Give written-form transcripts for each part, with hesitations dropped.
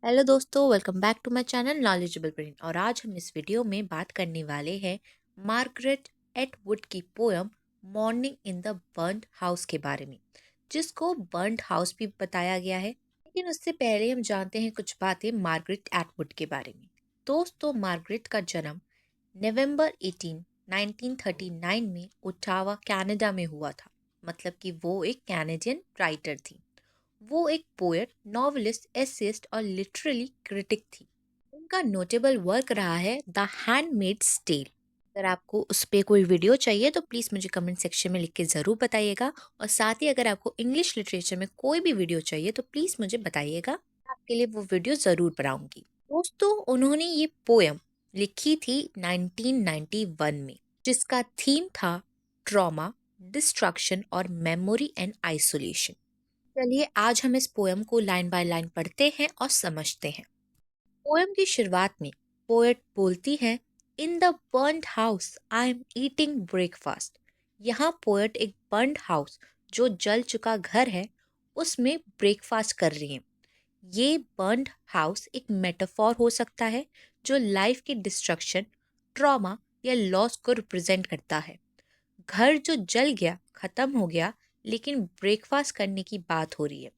Hello दोस्तों, welcome back to my channel knowledgeable brain. और आज हम इस वीडियो में बात करने वाले हैं मार्गरेट एटवुड की poem morning in the burned house के बारे में, जिसको बर्न्ड हाउस भी बताया गया है। लेकिन उससे पहले हम जानते हैं कुछ बातें मार्गरेट एटवुड के बारे में। दोस्तों, मार्गरेट का जन्म नवंबर 18 1939 में ओटावा कनाडा में हुआ था। मतलब कि वो एक कैनेडियन राइटर थी। वो एक पोएट, नॉवेलिस्ट, एसेइस्ट और लिटरेरी क्रिटिक थी। उनका नोटेबल वर्क रहा है द हैंडमेड्स टेल। अगर आपको उस पे कोई वीडियो चाहिए तो प्लीज़ मुझे कमेंट सेक्शन में लिख के ज़रूर बताइएगा। और साथ ही अगर आपको इंग्लिश लिटरेचर में कोई भी वीडियो चाहिए तो प्लीज़ मुझे बताइएगा, आपके लिए वो वीडियो ज़रूर बनाऊंगी। दोस्तों, उन्होंने ये पोएम लिखी थी 1991 में, जिसका थीम था ट्रॉमा, डिस्ट्रक्शन और मेमोरी एंड आइसोलेशन। चलिए आज हम इस पोयम को लाइन बाय लाइन पढ़ते हैं और समझते हैं। पोयम की शुरुआत में पोएट बोलती है, in the burned house I am eating breakfast. यहाँ पोएट एक बर्न्ड हाउस, जो जल चुका घर है, उसमें ब्रेकफास्ट कर रही है। ये बर्न्ड हाउस एक मेटाफॉर हो सकता है जो लाइफ की डिस्ट्रक्शन, ट्रॉमा या लॉस को रिप्रेजेंट करता है। घर जो जल गया, खत्म हो गया, लेकिन ब्रेकफास्ट करने की बात हो रही है।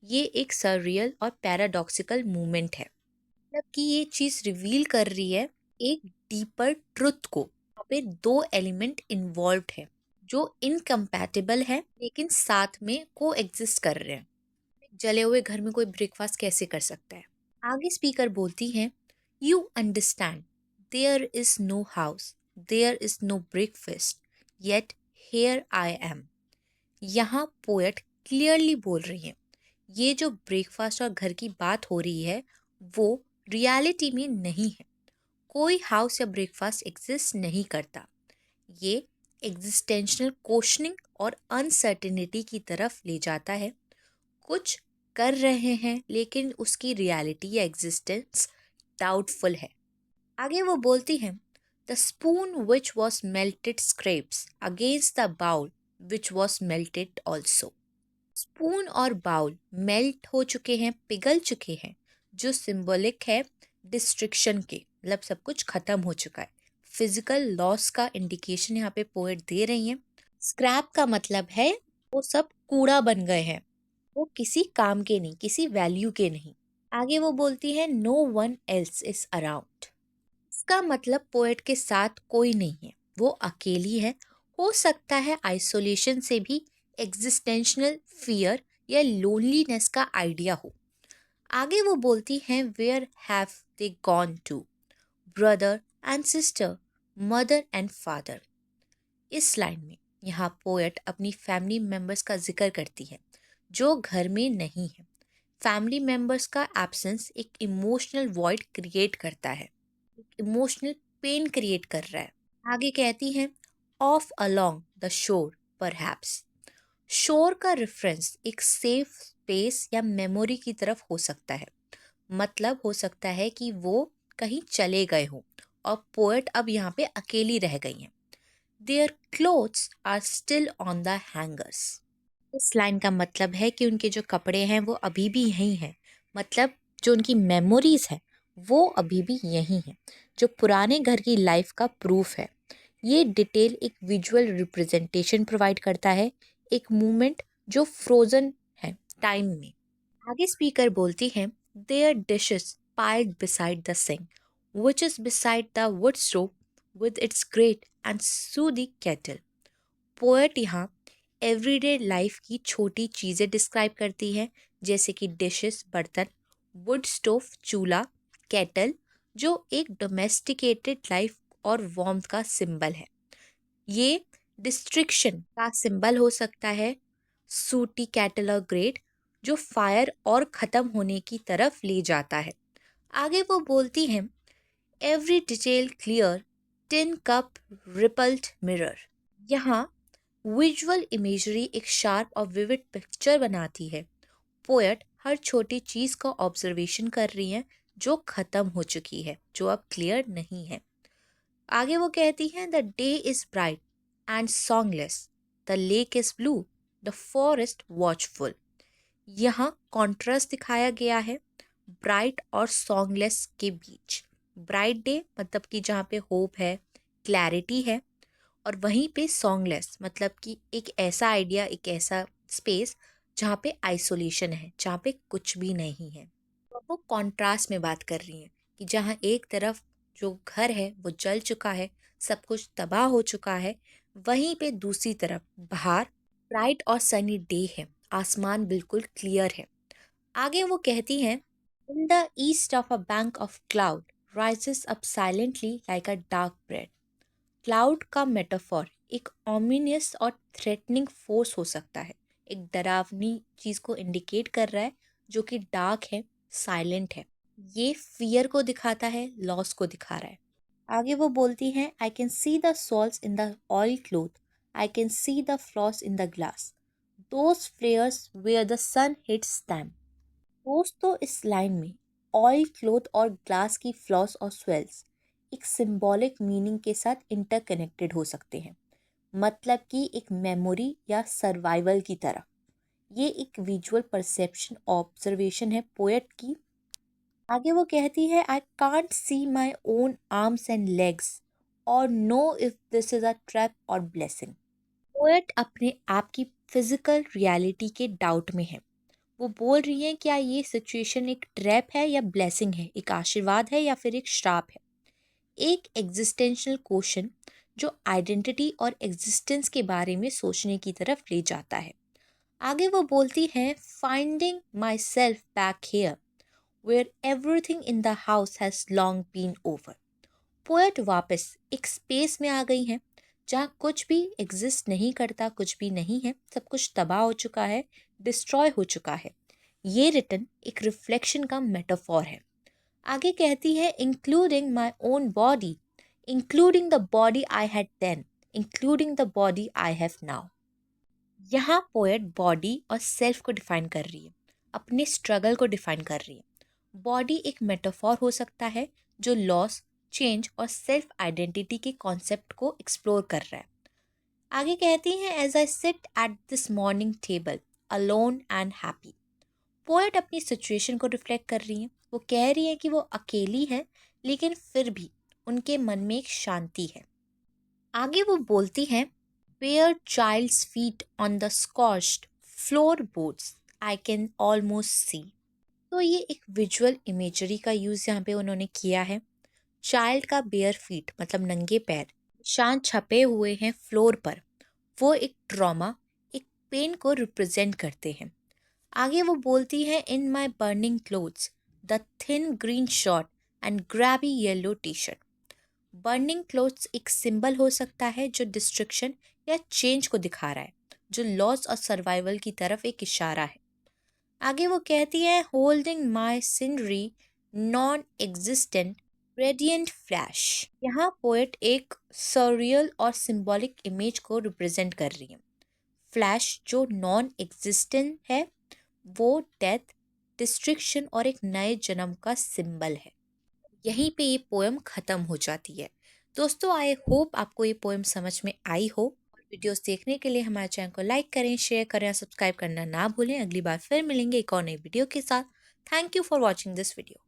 ये एक सररियल और पैराडॉक्सिकल मूवमेंट है। मतलब कि ये चीज रिवील कर रही है एक डीपर ट्रुथ को। यहाँ पे दो एलिमेंट इन्वॉल्व है जो इनकम्पैटिबल है, लेकिन साथ में को एग्जिस्ट कर रहे हैं। जले हुए घर में कोई ब्रेकफास्ट कैसे कर सकता है? आगे स्पीकर बोलती है, you understand, there is no house, there is no breakfast, yet here I am. यहाँ पोएट क्लियरली बोल रही है, ये जो ब्रेकफास्ट और घर की बात हो रही है वो रियलिटी में नहीं है। कोई हाउस या ब्रेकफास्ट एग्जिस्ट नहीं करता। ये एग्जिस्टेंशनल क्वेश्चनिंग और अनसर्टेनिटी की तरफ ले जाता है। कुछ कर रहे हैं लेकिन उसकी रियलिटी या एग्जिस्टेंस डाउटफुल है। आगे वो बोलती है, the spoon which was melted scrapes against the bowl which was melted also. Spoon और बाउल मेल्ट हो चुके हैं, पिघल चुके हैं, जो सिंबॉलिक है डिस्ट्रक्शन के, मतलब सब कुछ खत्म हो चुका है। फिजिकल लॉस का इंडिकेशन यहाँ पे पोएट दे रही हैं। स्क्रैप का मतलब है वो सब कूड़ा बन गए हैं, वो किसी काम के नहीं, किसी वैल्यू के नहीं। आगे वो बोलती है, no one else is around. इसका मतलब पोएट के साथ कोई नहीं है, वो अकेली है। हो सकता है आइसोलेशन से भी एग्जिस्टेंशनल फियर या लोनलीनेस का आइडिया हो। आगे वो बोलती हैं, where have they gone to, brother and sister, mother and father. इस लाइन में यहाँ पोएट अपनी फैमिली मेंबर्स का जिक्र करती है जो घर में नहीं है। फैमिली मेंबर्स का एब्सेंस एक इमोशनल वॉइड क्रिएट करता है, इमोशनल पेन क्रिएट कर रहा है। आगे कहती हैं, of along the shore perhaps. शोर का रेफरेंस एक सेफ स्पेस या मेमोरी की तरफ हो सकता है। मतलब हो सकता है कि वो कहीं चले गए हों और पोएट अब यहाँ पे अकेली रह गई हैं। Their clothes are still on the hangers. इस लाइन का मतलब है कि उनके जो कपड़े हैं वो अभी भी यहीं हैं। मतलब जो उनकी मेमोरीज है वो अभी भी यहीं हैं, जो पुराने घर की लाइफ का प्रूफ है। ये डिटेल एक विजुअल रिप्रेजेंटेशन प्रोवाइड करता है, एक मूवमेंट जो फ्रोजन है टाइम में। आगे स्पीकर बोलती है, their dishes piled beside the sink, which is beside the wood stove with its great and soothing kettle. Poet यहाँ एवरीडे लाइफ की छोटी चीज़ें डिस्क्राइब करती है, जैसे कि डिशेस बर्तन, वुड स्टोव चूल्हा, केटल, जो एक डोमेस्टिकेटेड लाइफ और वार्मथ का सिंबल है। ये डिस्ट्रिक्शन का सिंबल हो सकता है, सूटी कैटल और ग्रेट, जो फायर और ख़त्म होने की तरफ ले जाता है। आगे वो बोलती हैं, every detail clear, tin cup rippled mirror. यहाँ विजुअल इमेजरी एक शार्प और विविड पिक्चर बनाती है। पोएट हर छोटी चीज़ का ऑब्जर्वेशन कर रही है जो ख़त्म हो चुकी है, जो अब क्लियर नहीं है। आगे वो कहती हैं, the day is bright and songless, the lake is blue, the forest watchful. यहाँ कॉन्ट्रास्ट दिखाया गया है। ब्राइट और सॉन्गलेस के बीच। ब्राइट डे मतलब कि जहाँ पे होप है, क्लैरिटी है, और वहीं पे सॉन्गलेस मतलब कि एक ऐसा आइडिया, एक ऐसा स्पेस जहाँ पे आइसोलेशन है, जहाँ पे कुछ भी नहीं है। तो वो कॉन्ट्रास्ट में बात कर रही हैं कि जहाँ एक तरफ जो घर है वो जल चुका है, सब कुछ तबाह हो चुका है, वहीं पे दूसरी तरफ बाहर ब्राइट और सनी डे है, आसमान बिल्कुल क्लियर है। आगे वो कहती हैं, in the east of a bank of cloud rises up silently like a dark bread. Cloud का मेटाफर एक ओमिनियस और थ्रेटनिंग फोर्स हो सकता है, एक डरावनी चीज को इंडिकेट कर रहा है जो कि डार्क है, साइलेंट है। ये फियर को दिखाता है, लॉस को दिखा रहा है। आगे वो बोलती हैं, I can see the salts in the oilcloth, I can see the flaws in the glass, those flares where the sun hits them. दोस्तों, इस लाइन में ऑयल क्लोथ और ग्लास की फ्लॉस और स्वेल्स एक सिंबॉलिक मीनिंग के साथ interconnected हो सकते हैं, मतलब कि एक मेमोरी या सर्वाइवल की तरह। ये एक विजुअल परसेप्शन ऑब्जर्वेशन है पोएट की। आगे वो कहती है, I can't see my own arms and legs or know if this is a trap or blessing. Poet अपने आप की फिजिकल रियलिटी के डाउट में है। वो बोल रही हैं, क्या ये सिचुएशन एक ट्रैप है या ब्लेसिंग है, एक आशीर्वाद है या फिर एक श्राप है। एक एग्जिस्टेंशियल क्वेश्चन जो आइडेंटिटी और एग्जिस्टेंस के बारे में सोचने की तरफ ले जाता है। आगे वो बोलती हैं, finding myself back here where everything in the house has long been over. Poet वापस एक स्पेस में आ गई हैं जहाँ कुछ भी एग्जिस्ट नहीं करता, कुछ भी नहीं है, सब कुछ तबाह हो चुका है, डिस्ट्रॉय हो चुका है। ये रिटर्न एक रिफ्लेक्शन का मेटाफॉर है। आगे कहती है, including my own body, including the body I had then, including the body I have now. यहाँ पोएट बॉडी और सेल्फ को डिफाइन कर रही है, अपने स्ट्रगल को डिफाइन कर रही है। बॉडी एक मेटाफॉर हो सकता है जो लॉस, चेंज और सेल्फ आइडेंटिटी के कॉन्सेप्ट को एक्सप्लोर कर रहा है। आगे कहती हैं, as I sit at this morning table alone and happy. Poet अपनी सिचुएशन को रिफ्लेक्ट कर रही हैं। वो कह रही हैं कि वो अकेली हैं, लेकिन फिर भी उनके मन में एक शांति है। आगे वो बोलती हैं, where child's feet on the scorched floor boards I can almost see. तो ये एक विजुअल इमेजरी का यूज़ यहाँ पे उन्होंने किया है। चाइल्ड का बेयर फीट मतलब नंगे पैर निशान छपे हुए हैं फ्लोर पर, वो एक ट्रॉमा, एक पेन को रिप्रेजेंट करते हैं। आगे वो बोलती है, in my burning clothes the thin green short and grubby yellow T shirt. Burning clothes एक सिंबल हो सकता है जो डिस्ट्रक्शन या चेंज को दिखा रहा है, जो लॉस और सर्वाइवल की तरफ एक इशारा है। आगे वो कहती है, holding my scenery non existent radiant flash. यहाँ पोएट एक सरियल और सिंबॉलिक इमेज को रिप्रेजेंट कर रही है। फ्लैश जो नॉन एग्जिस्टेंट है, वो डेथ, डिस्ट्रक्शन और एक नए जन्म का सिंबल है। यहीं पे ये पोएम ख़त्म हो जाती है। दोस्तों, आई होप आपको ये पोएम समझ में आई हो। वीडियोस देखने के लिए हमारे चैनल को लाइक करें, शेयर करें और सब्सक्राइब करना ना भूलें। अगली बार फिर मिलेंगे एक और नई वीडियो के साथ। Thank you for watching this video.